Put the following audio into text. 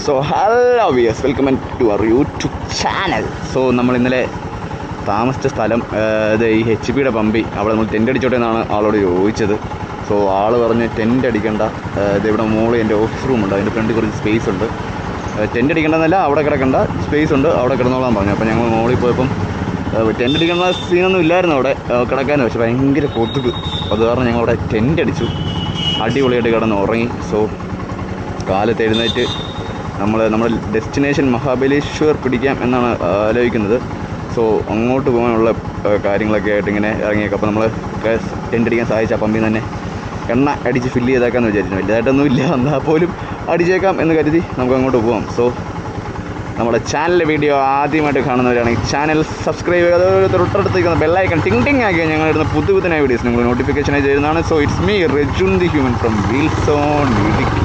So hello viewers, welcome to our YouTube channel. So നമ്മൾ ഇന്നലെ താമസിച്ച സ്ഥലം ഇത് ഈ HP പമ്പി. അവിടെ നമ്മൾ ടെൻ്റ് അടിച്ചോട്ടെ എന്നാണ് ആളോട് ചോദിച്ചത്. സോ ആൾ പറഞ്ഞ് ടെൻ്റ് അടിക്കേണ്ട, ഇത് ഇവിടെ മോളിൽ എൻ്റെ ഓഫീസ് റൂമുണ്ട്, അതിൻ്റെ ഫ്രണ്ടിൽ കുറച്ച് സ്പേസ് ഉണ്ട്, ടെൻ്റ് അടിക്കേണ്ടതെന്നല്ല, അവിടെ കിടക്കേണ്ട സ്പേസ് ഉണ്ട്, അവിടെ കിടന്നോളാൻ പറഞ്ഞു. അപ്പോൾ ഞങ്ങൾ മോളിൽ പോയപ്പം ടെൻ്റ് അടിക്കേണ്ട സീനൊന്നും ഇല്ലായിരുന്നു അവിടെ കിടക്കാനും, പക്ഷേ ഭയങ്കര കൊതുക്. അത് കാരണം ഞങ്ങളവിടെ ടെൻ്റ് അടിച്ചു, അടിപൊളിയായിട്ട് കിടന്ന് ഉറങ്ങി. സോ കാലത്ത് എഴുന്നേറ്റ് നമ്മുടെ ഡെസ്റ്റിനേഷൻ മഹാബലേശ്വർ പിടിക്കാം എന്നാണ് ആലോചിക്കുന്നത്. സോ അങ്ങോട്ട് പോകാനുള്ള കാര്യങ്ങളൊക്കെ ആയിട്ട് ഇങ്ങനെ ഇറങ്ങിയേക്കാം. അപ്പോൾ നമ്മൾ ടെൻ്റ് അടിക്കാൻ സഹായിച്ച പമ്പിൽ തന്നെ എണ്ണ അടിച്ച് ഫില്ല് ചെയ്തേക്കാമെന്ന് വിചാരിച്ചു. വലുതായിട്ടൊന്നുമില്ല, എന്നാൽ പോലും അടിച്ചേക്കാം എന്ന് കരുതി നമുക്ക് അങ്ങോട്ട് പോകാം. സോ നമ്മുടെ ചാനലിലെ വീഡിയോ ആദ്യമായിട്ട് കാണുന്നവരാണെങ്കിൽ ചാനൽ സബ്സ്ക്രൈബ് ചെയ്യുക, അതുപോലെ തൊട്ടടുത്തേക്കുന്ന ബെല്ലൈക്കൺ ടിങ് ടിങ് ആക്കിയാൽ ഞങ്ങളിടുന്ന പുതിയ വീഡിയോസ് നിങ്ങൾ നോട്ടിഫിക്കേഷനായി ചെയ്യുന്നതാണ്. So it's me Rejun the human from Wheelzone Idukki.